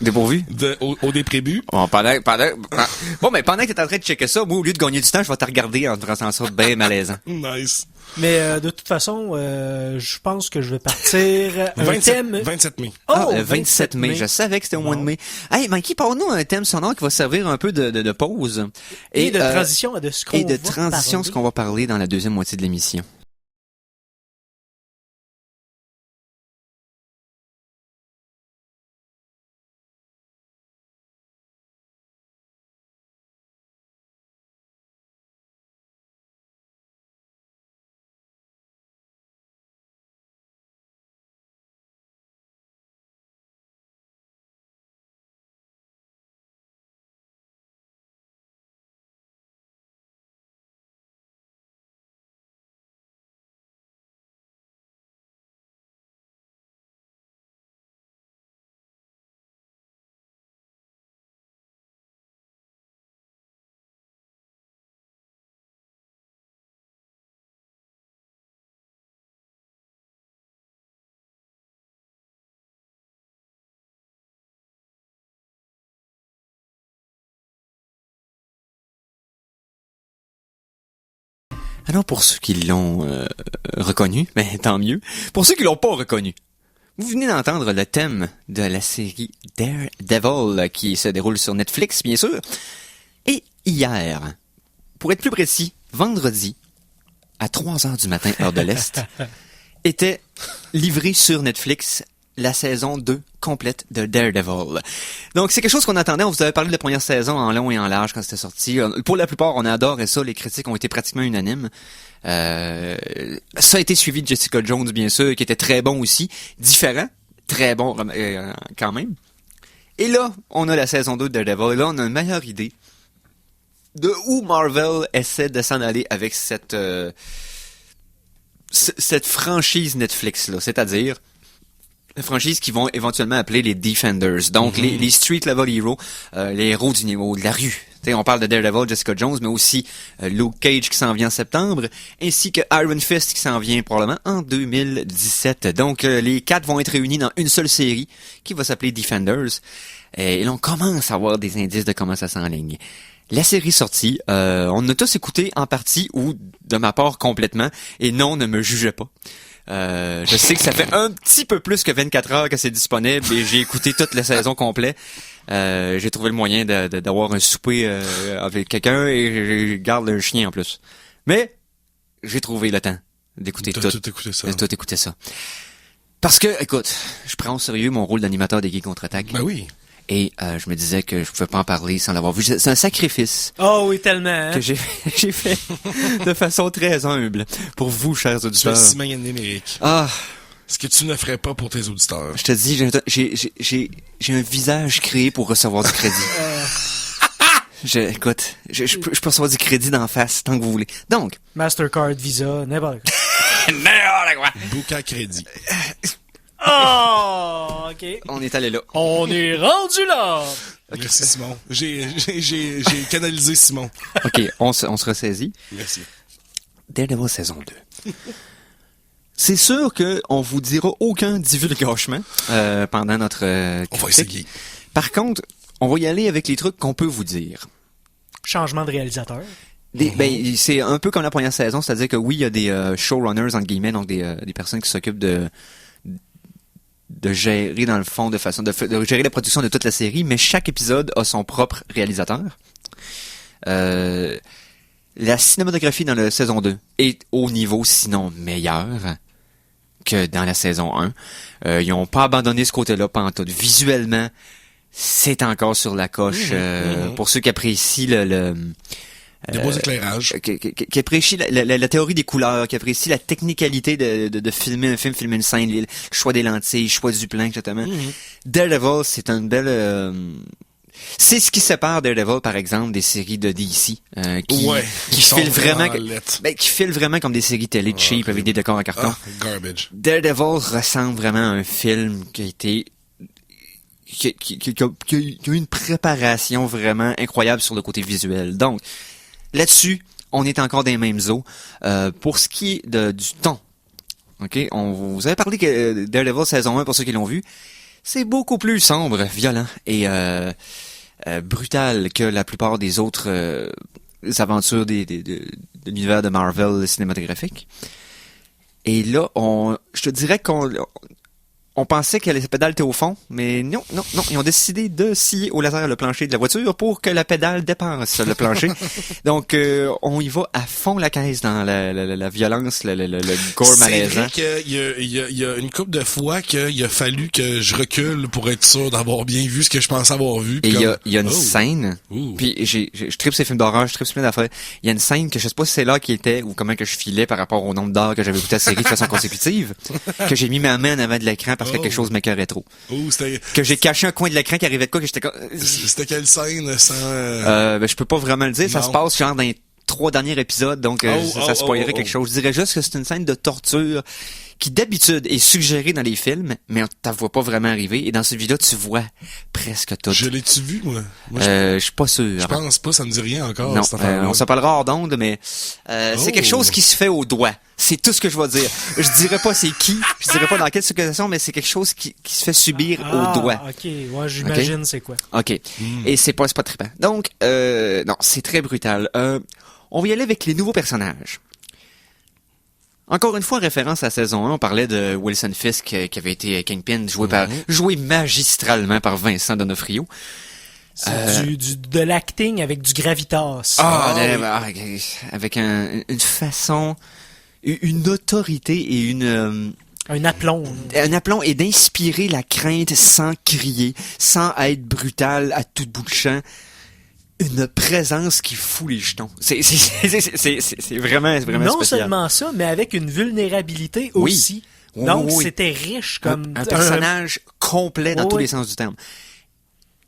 Dépourvu. au début. Bon, mais pendant que t'es en train de checker ça, moi, au lieu de gagner du temps, je vais te regarder en te faisant ça bien malaisant. Nice. Mais de toute façon, je pense que je vais partir un thème... 27 mai. Ah, Oh, le 27 mai. Je savais que c'était au mois de mai. Hey, Mikey, parle-nous un thème sonore qui va servir un peu de pause. Et de transition à de ce qu'on Et de va transition, parler. ce qu'on va parler dans la deuxième moitié de l'émission. Alors, pour ceux qui l'ont reconnu, ben tant mieux. Pour ceux qui l'ont pas reconnu, vous venez d'entendre le thème de la série Daredevil qui se déroule sur Netflix, bien sûr. Et hier, pour être plus précis, vendredi, à 3h du matin, heure de l'Est, était livré sur Netflix la saison 2 complète de Daredevil. Donc, c'est quelque chose qu'on attendait. On vous avait parlé de la première saison en long et en large quand c'était sorti. Pour la plupart, on adore ça. Les critiques ont été pratiquement unanimes. Ça a été suivi de Jessica Jones, bien sûr, qui était très bon aussi. Différent. Très bon, quand même. Et là, on a la saison 2 de Daredevil. Et là, on a une meilleure idée de où Marvel essaie de s'en aller avec cette franchise Netflix-là. C'est-à-dire la franchise qu'ils vont éventuellement appeler les Defenders. Donc, les street level heroes, les héros du niveau de la rue. T'sais, on parle de Daredevil, Jessica Jones, mais aussi Luke Cage qui s'en vient en septembre, ainsi que Iron Fist qui s'en vient probablement en 2017. Donc, les 4 vont être réunis dans une seule série qui va s'appeler Defenders. Et là, on commence à avoir des indices de comment ça s'enligne. La série sortie, on a tous écouté en partie ou de ma part complètement, et non, ne me jugez pas. Je sais que ça fait un petit peu plus que 24 heures que c'est disponible et j'ai écouté toute la saison complète. J'ai trouvé le moyen d'avoir un souper avec quelqu'un et je garde un chien en plus. Mais j'ai trouvé le temps d'écouter tout écouté ça. de tout écouter ça. Parce que, écoute, je prends au sérieux mon rôle d'animateur des Geeks Contre-Attaque. Ben oui. Et je me disais que je pouvais pas en parler sans l'avoir vu. C'est un sacrifice Oh oui, tellement. Hein? que j'ai fait de façon très humble pour vous, chers Tu es auditeurs. si magnanime, Eric. Ah, Ce que tu ne ferais pas pour tes auditeurs. Je te dis, j'ai un visage créé pour recevoir du crédit. Écoute, je peux recevoir du crédit d'en face tant que vous voulez. Donc. Mastercard, Visa, n'importe quoi. N'importe quoi. Bouca crédit. Oh, ok. On est allé là. On est rendu là. Okay. Merci Simon. J'ai canalisé Simon. OK, on se ressaisit. Merci. Daredevil saison 2. C'est sûr qu'on vous dira aucun divulgachement pendant notre critique. On va essayer. Par contre, on va y aller avec les trucs qu'on peut vous dire. Changement de réalisateur. Ben, c'est un peu comme la première saison, c'est-à-dire que oui, il y a des showrunners, entre guillemets, donc des personnes qui s'occupent de gérer, dans le fond, de gérer la production de toute la série, mais chaque épisode a son propre réalisateur. La cinématographie dans la saison 2 est au niveau, sinon meilleur que dans la saison 1. Ils n'ont pas abandonné ce côté-là pantoute. Visuellement, c'est encore sur la coche. Pour ceux qui apprécient des beaux éclairages. Qui apprécient la théorie des couleurs, qui apprécient la technicalité de filmer un film, filmer une scène, le choix des lentilles, le choix du plan, exactement. Daredevil, c'est une belle... c'est ce qui sépare Daredevil, par exemple, des séries de DC, qui filent vraiment comme des séries télé cheap avec des décors en carton. Garbage. Daredevil ressemble vraiment à un film qui a été... qui a eu une préparation vraiment incroyable sur le côté visuel. Donc, là-dessus, on est encore dans les mêmes eaux. Pour ce qui est du ton, ok, vous avez parlé que Daredevil saison 1, pour ceux qui l'ont vu, c'est beaucoup plus sombre, violent et brutal que la plupart des autres aventures de l'univers de Marvel cinématographique. Et là, je te dirais on pensait que les pédales étaient au fond, mais non, ils ont décidé de scier au laser le plancher de la voiture pour que la pédale dépasse le plancher. Donc, on y va à fond la caisse dans la violence, le gore malaisant. C'est vrai qu'il y a une couple de fois qu'il a fallu que je recule pour être sûr d'avoir bien vu ce que je pensais avoir vu. Et il y a une scène, puis je tripe ces films d'horreur, je tripe ces films d'affaires. Il y a une scène que je sais pas si c'est là qui était ou comment que je filais par rapport au nombre d'heures que j'avais écouté la série de façon consécutive, que j'ai mis ma main en avant de l'écran parce que quelque chose m'écœurait trop. Que j'ai caché un coin de l'écran qui arrivait de quoi que j'étais comme... C'était quelle scène sans... je peux pas vraiment le dire. Ça se passe genre dans les 3 derniers épisodes, donc ça spoilerait quelque chose. Je dirais juste que c'est une scène de torture qui d'habitude est suggérée dans les films, mais on t'en voit pas vraiment arriver. Et dans celui-là, tu vois presque tout. Je l'ai-tu vu, moi? Je suis pas sûr. Je pense pas, ça me dit rien encore. Non, on s'appellera hors d'onde, mais c'est quelque chose qui se fait au doigt. C'est tout ce que je vais dire. Je dirais pas c'est qui, je dirais pas dans quelle situation, mais c'est quelque chose qui se fait subir au doigt. Ok, ouais, j'imagine c'est quoi. Ok. Et c'est pas trippant. Donc, non, c'est très brutal. On va y aller avec les nouveaux personnages. Encore une fois, en référence à la saison 1, on parlait de Wilson Fisk qui avait été Kingpin, joué magistralement par Vincent D'Onofrio. C'est de l'acting avec du gravitas. Avec une façon, une autorité et un aplomb. Un aplomb et d'inspirer la crainte sans crier, sans être brutal à tout bout de champ. Une présence qui fout les jetons. C'est vraiment non spécial. Seulement ça, mais avec une vulnérabilité aussi. Donc, c'était riche comme... Un personnage complet dans tous les sens du terme.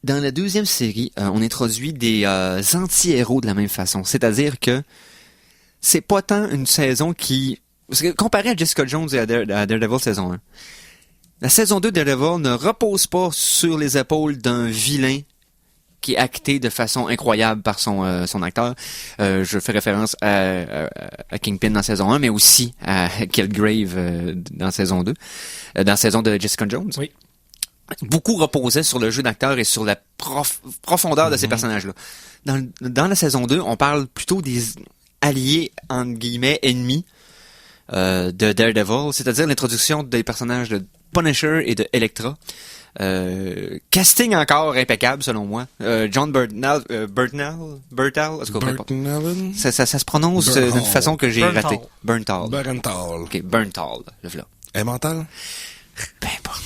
Dans la deuxième série, on introduit des anti-héros de la même façon. C'est-à-dire que c'est pas tant une saison qui... Parce que comparé à Jessica Jones et à Daredevil saison 1, la saison 2 de Daredevil ne repose pas sur les épaules d'un vilain qui est acté de façon incroyable par son acteur. Je fais référence à Kingpin dans saison 1, mais aussi à Killgrave dans saison 2, dans la saison de Jessica Jones. Oui. Beaucoup reposaient sur le jeu d'acteur et sur la profondeur de ces personnages-là. Dans la saison 2, on parle plutôt des alliés, entre guillemets, ennemis de Daredevil, c'est-à-dire l'introduction des personnages de Punisher et de Elektra. Casting encore impeccable selon moi. John Bernthal, ça se prononce d'une façon que j'ai ratée. Bernthal. Ok, Bernthal, le voilà. Mental? Peu importe.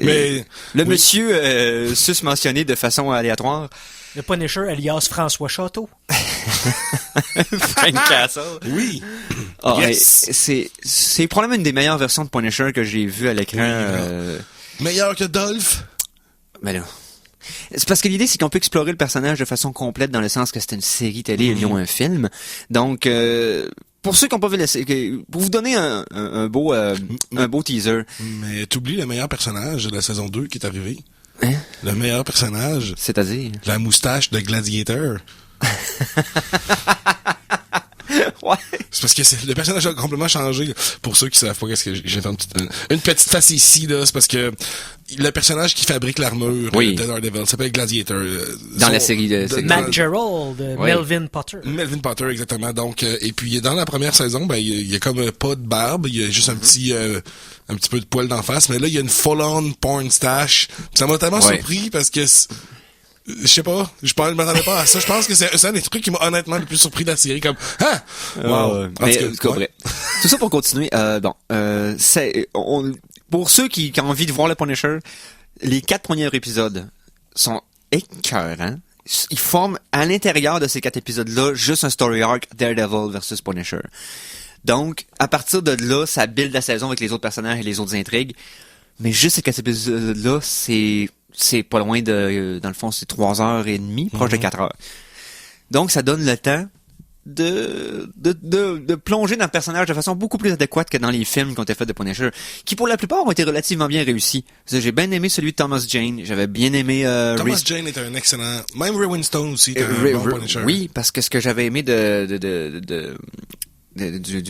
Mais le monsieur sus-mentionné de façon aléatoire. Le Punisher alias François Château. Frank Castle. Oui. Yes! C'est probablement une des meilleures versions de Punisher que j'ai vues à l'écran. Meilleur que Dolph? Ben là. C'est parce que l'idée, c'est qu'on peut explorer le personnage de façon complète dans le sens que c'est une série télé et non un film. Donc, pour ceux qui n'ont pas vu la série, pour vous donner un beau teaser. Mais t'oublies le meilleur personnage de la saison 2 qui est arrivé. Hein? Le meilleur personnage. C'est-à-dire? La moustache de Gladiator. Ouais. C'est parce que le personnage a complètement changé. Pour ceux qui savent pas qu'est-ce que j'ai fait une petite face ici, là, c'est parce que le personnage qui fabrique l'armure de Daredevil s'appelle Gladiator. Dans la série de Matt Gerald, Melvin Potter. Melvin Potter, exactement. Donc, et puis dans la première saison, ben il y a comme pas de barbe, il y a juste un petit peu de poil d'en face, mais là il y a une full-on porn stash. Ça m'a tellement surpris parce que je sais pas, je m'attendais pas à ça. Je pense que c'est un des trucs qui m'a honnêtement le plus surpris de la série, comme wow. Vrai. Tout ça pour continuer. Pour ceux qui ont envie de voir le Punisher, les 4 premiers épisodes sont écœurants. Ils forment à l'intérieur de ces 4 épisodes-là juste un story arc Daredevil versus Punisher. Donc, à partir de là, ça build la saison avec les autres personnages et les autres intrigues. Mais juste ces 4 épisodes-là, c'est pas loin de, dans le fond, c'est 3h30, proche de 4 heures. Donc, ça donne le temps de plonger dans le personnage de façon beaucoup plus adéquate que dans les films qui ont été faits de Punisher, qui pour la plupart ont été relativement bien réussis. J'ai bien aimé celui de Thomas Jane, j'avais bien aimé Thomas Jane était un excellent, même Ray Winstone aussi était un bon Punisher. Oui, parce que ce que j'avais aimé du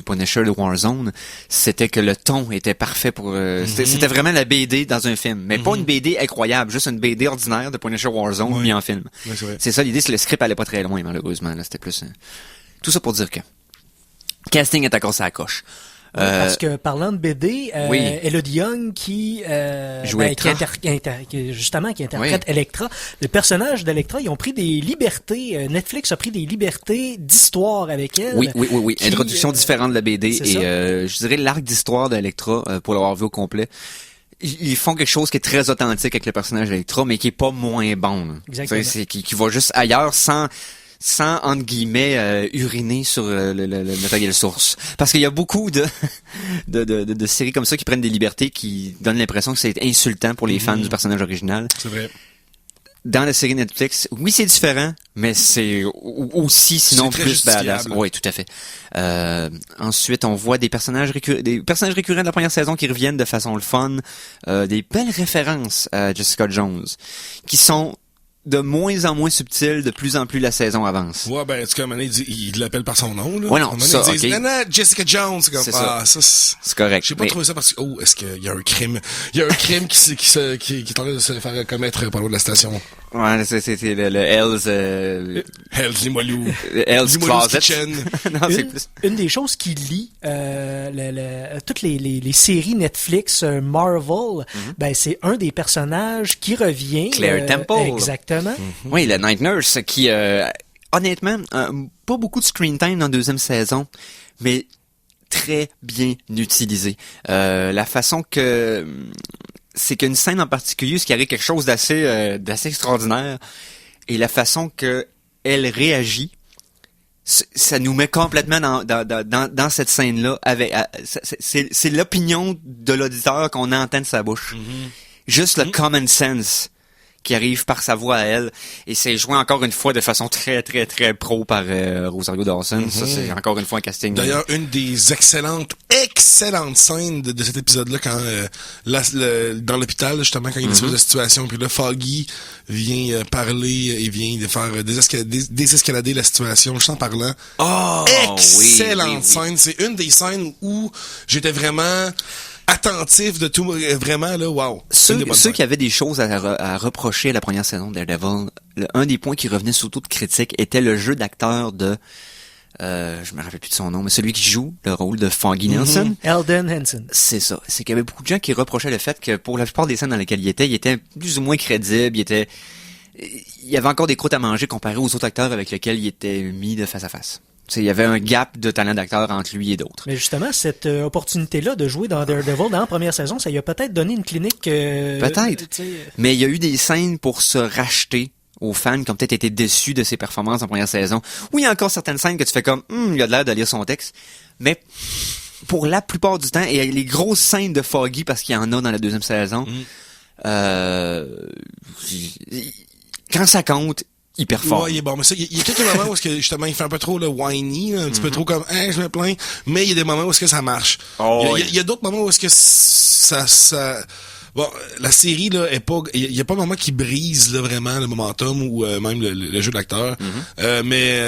Punisher de Warzone, c'était que le ton était parfait pour c'était vraiment la BD dans un film, mais pas une BD incroyable, juste une BD ordinaire de Punisher Warzone mis en film. Oui, c'est ça l'idée, c'est le script allait pas très loin malheureusement, là c'était plus tout ça pour dire que casting est encore à coche. Parce que parlant de BD, Elodie Young qui interprète Elektra, le personnage d'Elektra, ils ont pris des libertés, Netflix a prit des libertés d'histoire avec elle. Oui. Introduction différente de la BD et je dirais l'arc d'histoire d'Elektra pour l'avoir vu au complet. Ils font quelque chose qui est très authentique avec le personnage d'Elektra, mais qui est pas moins bon. Exactement. Qui va juste ailleurs sans entre guillemets uriner sur le matériel source, parce qu'il y a beaucoup de séries comme ça qui prennent des libertés qui donnent l'impression que c'est insultant pour les fans du personnage original. C'est vrai. Dans la série Netflix, oui, c'est différent, mais c'est aussi sinon plus badass. Oui, tout à fait. Ensuite, on voit des personnages récurrents de la première saison qui reviennent de façon le fun, des belles références à Jessica Jones qui sont de moins en moins subtil, de plus en plus la saison avance. Ouais, ben, tu sais, à un moment donné, il l'appelle par son nom, là. Ouais, non, ça, ils disent, Nana, Jessica Jones, c'est comme, ça, c'est correct. J'ai pas trouvé ça parce que, est-ce qu'il y a un crime? Il y a un crime qui est en train de se faire commettre par l'eau de la station. Ouais, c'est le Hell's, Hell's Limoilou. Hell's Closet. Non, une des choses qui lie, toutes les séries Netflix, Marvel, ben, c'est un des personnages qui revient. Claire Temple. Exactement. Oui, la Night Nurse qui, honnêtement, pas beaucoup de screen time dans la deuxième saison, mais très bien utilisé. La façon que c'est qu'une scène en particulier, ce qui arrive quelque chose d'assez extraordinaire, et la façon que elle réagit, ça nous met complètement dans cette scène-là. C'est l'opinion de l'auditeur qu'on entend de sa bouche. Juste le common sense qui arrive par sa voix à elle, et c'est joué encore une fois de façon très très très pro par Rosario Dawson. Ça, c'est encore une fois un casting. D'ailleurs, une des excellentes scènes de cet épisode-là, quand dans l'hôpital, justement, quand il y a une situation, puis là, Foggy vient parler et vient de faire désescalader la situation, juste en parlant. Excellente scène. C'est une des scènes où j'étais vraiment attentif de tout, vraiment, là, wow. Ceux qui avaient des choses à reprocher à la première saison de Daredevil, un des points qui revenait surtout de critique était le jeu d'acteur de, je me rappelle plus de son nom, mais celui qui joue le rôle de Foggy Nelson. Eldon Henson. C'est ça. C'est qu'il y avait beaucoup de gens qui reprochaient le fait que pour la plupart des scènes dans lesquelles il était plus ou moins crédible, il y avait encore des croûtes à manger comparé aux autres acteurs avec lesquels il était mis de face à face. Il y avait un gap de talent d'acteur entre lui et d'autres. Mais justement, cette opportunité-là de jouer dans Daredevil dans la première saison, ça lui a peut-être donné une clinique... Peut-être. Mais il y a eu des scènes pour se racheter aux fans qui ont peut-être été déçus de ses performances en première saison. Oui, il y a encore certaines scènes que tu fais comme, il a l'air de lire son texte. Mais, pour la plupart du temps, et les grosses scènes de Foggy, parce qu'il y en a dans la deuxième saison, quand ça compte, il performe. Ouais, il est bon. Mais ça, il y a quelques moments où est-ce que, justement, il fait un peu trop le whiny, là, un petit peu trop comme, je me plains. Mais il y a des moments où est-ce que ça marche. Il y a d'autres moments où est-ce que ça, bon, la série, là, est pas, il y a pas un moment qui brise, là, vraiment, le momentum ou, même le jeu de l'acteur. Mais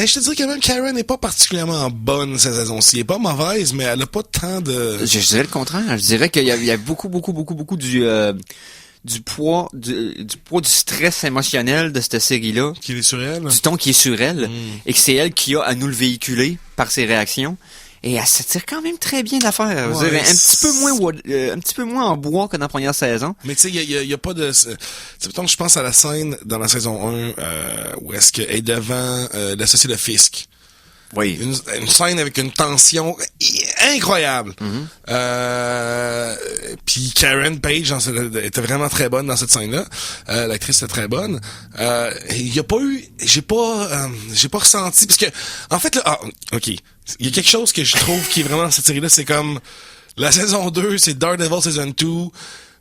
je te dirais que même Karen n'est pas particulièrement bonne cette saison-ci. Elle est pas mauvaise, mais elle a pas tant de... Je dirais le contraire. Je dirais qu'il y a beaucoup du poids du stress émotionnel de cette série-là. Qui est sur elle. Du ton qui est sur elle. Et que c'est elle qui a à nous le véhiculer par ses réactions. Et elle se tire quand même très bien d'affaire. Ouais, un petit peu moins en bois que dans la première saison. Mais tu sais, il y a pas de... Mettons, je pense à la scène dans la saison 1 où est-ce qu'elle est devant l'associé de Fisk. Oui. Une scène avec une tension incroyable. Puis Karen Page était vraiment très bonne dans cette scène-là. L'actrice était très bonne. Il y a pas eu, j'ai pas ressenti parce que en fait là, ok, il y a quelque chose que je trouve qui est vraiment dans cette série-là, c'est comme la saison 2, c'est Daredevil Season 2,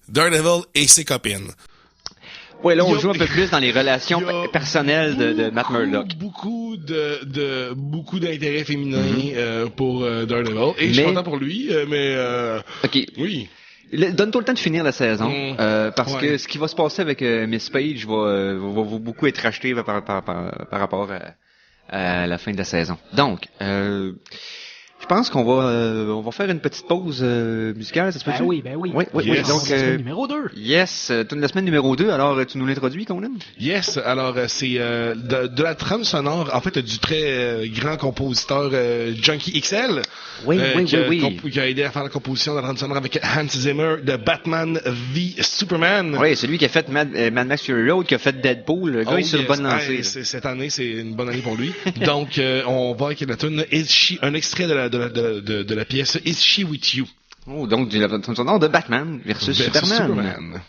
Daredevil et ses copines. Ouais, là, on joue un peu plus dans les relations personnelles de Matt Murdock. Beaucoup d'intérêt féminin pour Daredevil. Et je suis content pour lui, mais OK. Oui. Donne-toi le temps de finir la saison, parce que ce qui va se passer avec Miss Page va beaucoup être racheté par rapport à la fin de la saison. Donc, je pense qu'on va faire une petite pause musicale, ça se peut-tu? Ben oui. Oui. Yes. Donc, numéro 2. Yes, la semaine numéro 2. Alors, tu nous l'introduis, Conan? Yes, alors c'est de la trame sonore, en fait, du très grand compositeur Junkie XL. Oui. Qui a aidé à faire la composition de la trame sonore avec Hans Zimmer de Batman v Superman. Oui, celui qui a fait Mad Max Fury Road, qui a fait Deadpool. Le gars est sur le bonne lancée. Cette année, c'est une bonne année pour lui. Donc, on va avec la tune un extrait de la pièce Is She With You? Oh, donc, la trame sonore de Batman versus Superman.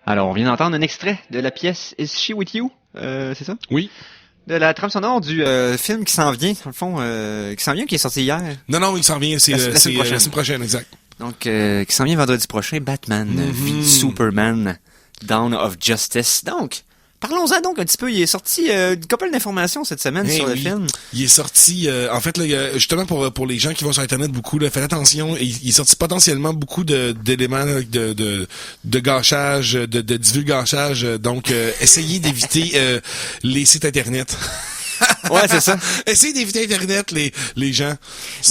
Alors, on vient d'entendre un extrait de la pièce Is She With You? C'est ça? Oui. De la trame sonore du film qui s'en vient, dans le fond, qui est sorti hier. Non, il s'en vient, c'est la semaine prochaine, exact. Donc, qui s'en vient vendredi prochain, Batman v Superman, Dawn of Justice. Donc, parlons-en donc un petit peu. Il est sorti une couple d'informations cette semaine sur le film. Il est sorti, en fait, là, justement pour les gens qui vont sur Internet beaucoup, là, faites attention, il est sorti potentiellement beaucoup d'éléments là, de gâchage, de divulgachage, donc essayez d'éviter les sites Internet. Ouais, c'est ça. Essayez d'éviter Internet, les gens.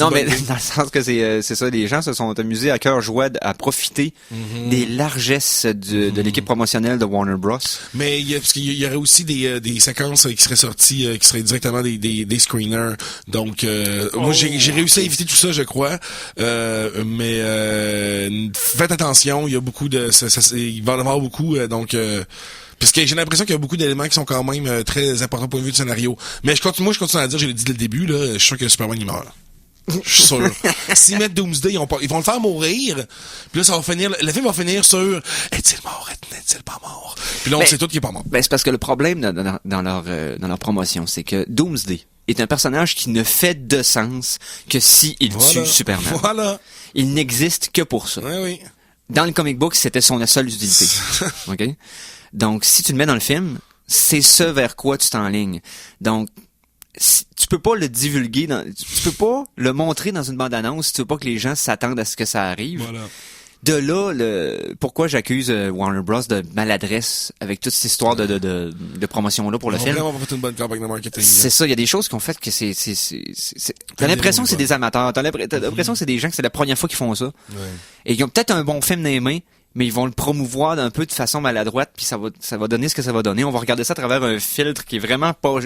Non, mais dans le sens que c'est ça, les gens se sont amusés à cœur joie à profiter des largesses de l'équipe promotionnelle de Warner Bros. Mais parce qu'il y aurait aussi des séquences qui seraient sorties, qui seraient directement des screeners. Donc, moi, j'ai réussi à éviter tout ça, je crois. Mais faites attention, il y a beaucoup il va en avoir beaucoup, donc. Parce que j'ai l'impression qu'il y a beaucoup d'éléments qui sont quand même très importants au point de vue du scénario. Mais je continue à dire, je l'ai dit dès le début, là, je suis sûr que Superman il meurt. Je suis sûr. S'ils mettent Doomsday, ils vont le faire mourir. Puis là, ça va finir, le film va finir sur est-il mort, est-il pas mort? Puis là, on sait tout qu'il est pas mort. Ben, c'est parce que le problème dans leur promotion, c'est que Doomsday est un personnage qui ne fait de sens que si il tue Superman. Voilà. Il n'existe que pour ça. Oui. Dans le comic book, c'était son seule utilité. OK? Donc, si tu le mets dans le film, c'est ce vers quoi tu t'enlignes. Donc, tu peux pas le divulguer, tu peux pas le montrer dans une bande-annonce si tu veux pas que les gens s'attendent à ce que ça arrive. Voilà. De là, pourquoi j'accuse Warner Bros de maladresse avec toute cette histoire de promotion-là pour le film. Vraiment pas fait une bonne campagne de marketing. C'est ça, il y a des choses qu'on fait que t'as l'impression que c'est des amateurs, t'as l'impression que c'est des gens que c'est la première fois qu'ils font ça. Ouais. Et ils ont peut-être un bon film dans les mains, mais ils vont le promouvoir d'un peu de façon maladroite, puis ça va donner ce que ça va donner. On va regarder ça à travers un filtre qui est vraiment pas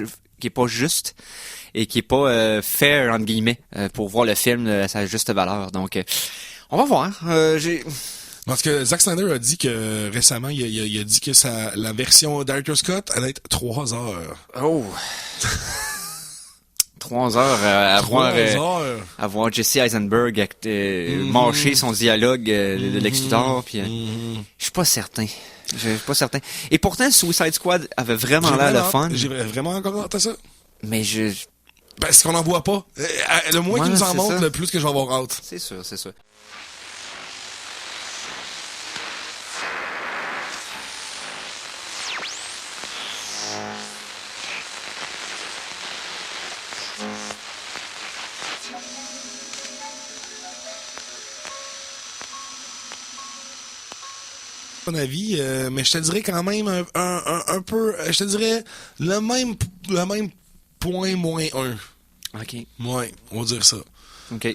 juste et qui est pas fair entre guillemets pour voir le film à sa juste valeur. Donc on va voir. Parce que Zack Snyder a dit que récemment, il a dit que la version Director's Cut allait être 3 heures. Oh. 3 heures à voir Jesse Eisenberg mâcher son dialogue de Lex Luthor, puis je suis pas certain. Et pourtant, Suicide Squad avait vraiment l'air le fun. J'ai vraiment encore hâte à ça. Mais parce qu'on n'en voit pas. Le moins qu'ils nous en montrent, le plus que je vais avoir hâte. C'est sûr. Mon avis, mais je te dirais quand même un peu, je te dirais le même point -1. OK. Ouais, on va dire ça. OK.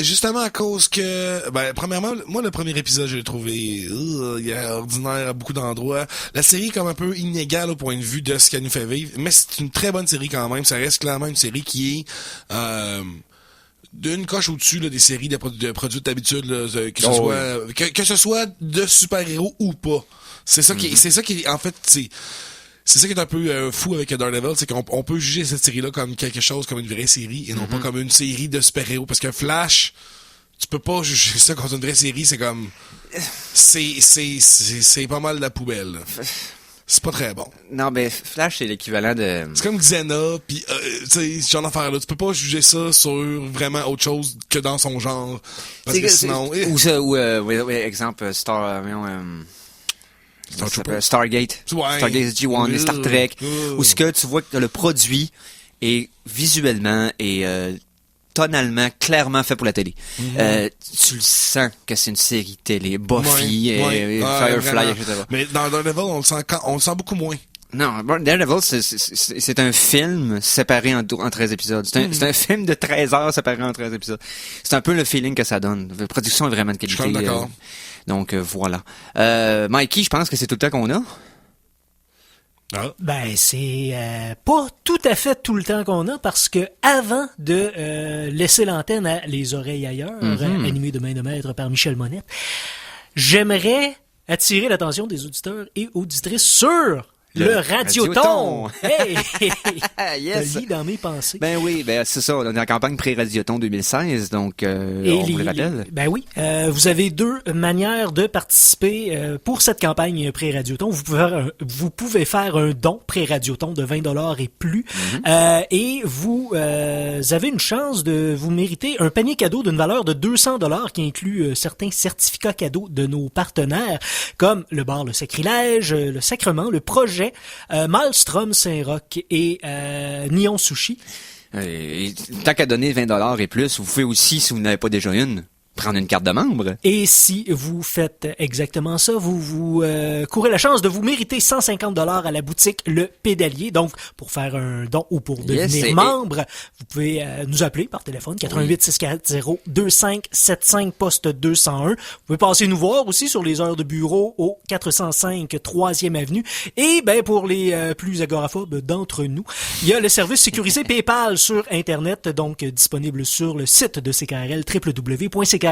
Justement à cause que, premièrement, moi le premier épisode je l'ai trouvé il est ordinaire à beaucoup d'endroits. La série est comme un peu inégale au point de vue de ce qu'elle nous fait vivre, mais c'est une très bonne série quand même. Ça reste clairement une série qui est d'une coche au-dessus là, des séries de produits d'habitude, là, que ce soit de super-héros ou pas. C'est ça qui est en fait c'est ça qui est un peu fou avec Daredevil, c'est qu'on peut juger cette série-là comme quelque chose, comme une vraie série, et non pas comme une série de super-héros. Parce que Flash, tu peux pas juger ça comme une vraie série, c'est comme c'est pas mal de la poubelle. C'est pas très bon. Non, mais Flash, c'est l'équivalent de... C'est comme Xena, pis tu sais, ce genre d'affaire-là. Tu peux pas juger ça sur vraiment autre chose que dans son genre. Parce que sinon... exemple, Stargate. Ouais. Stargate SG-1, Star Trek. Où ce que tu vois que le produit est visuellement et tonalement clairement fait pour la télé. Tu le sens que c'est une série télé. Buffy, Firefly, etc. Mais dans Daredevil, on le sent beaucoup moins. Non, Daredevil, c'est un film séparé en 13 épisodes. C'est un film de 13 heures séparé en 13 épisodes. C'est un peu le feeling que ça donne. La production est vraiment de qualité. Je suis d'accord. Donc, voilà. Mikey, je pense que c'est tout le temps qu'on a. Ah. C'est pas tout à fait tout le temps qu'on a parce que avant de laisser l'antenne à Les Oreilles Ailleurs, animé de main de maître par Michel Monette, j'aimerais attirer l'attention des auditeurs et auditrices sur Le Radioton! Hey! Yes! Le lit dans mes pensées. Ben oui, ben c'est ça. On est en campagne pré-Radioton 2016, donc on vous le rappelle. Ben oui. Vous avez deux manières de participer pour cette campagne pré-Radioton. Vous pouvez faire un don pré-Radioton de 20$ et plus. Et vous avez une chance de vous mériter un panier cadeau d'une valeur de 200$ qui inclut certains certificats cadeaux de nos partenaires, comme le bar Le Sacrilège, le Sacrement, le Projet, Maelstrom Saint-Roch et Nihon Sushi. Tant qu'à donner 20$ et plus, vous pouvez aussi, si vous n'avez pas déjà une, prendre une carte de membre. Et si vous faites exactement ça, vous courez la chance de vous mériter 150$ à la boutique Le Pédalier. Donc, pour faire un don ou pour devenir membre, vous pouvez nous appeler par téléphone 88 640 2575 poste 201. Vous pouvez passer nous voir aussi sur les heures de bureau au 405 3e avenue. Et ben pour les plus agoraphobes d'entre nous, il y a le service sécurisé PayPal sur Internet, donc disponible sur le site de CKRL, www.ckrl.qc.ca.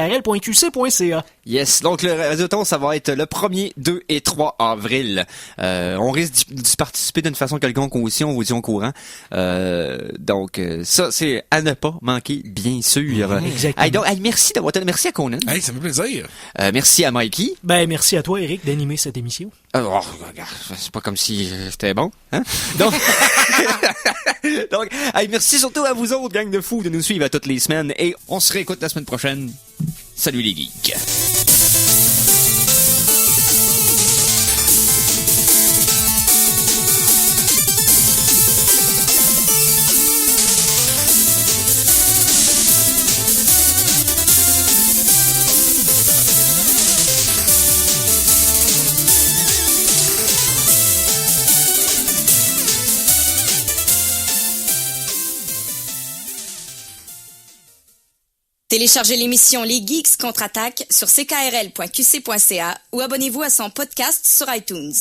Yes, donc le Radioton, ça va être le 1er, 2 et 3 avril. On risque d'y participer d'une façon quelconque aussi, on vous dit au courant. Donc ça, c'est à ne pas manquer, bien sûr. Exactement. Donc, merci d'avoir été. Merci à Conan. Hey, ça me fait plaisir. Merci à Mikey. Ben merci à toi, Eric, d'animer cette émission. Regarde, c'est pas comme si c'était bon, hein? Donc, merci surtout à vous autres, gang de fous, de nous suivre à toutes les semaines. Et on se réécoute la semaine prochaine. Salut les geeks! Téléchargez l'émission Les Geeks contre-attaque sur ckrl.qc.ca ou abonnez-vous à son podcast sur iTunes.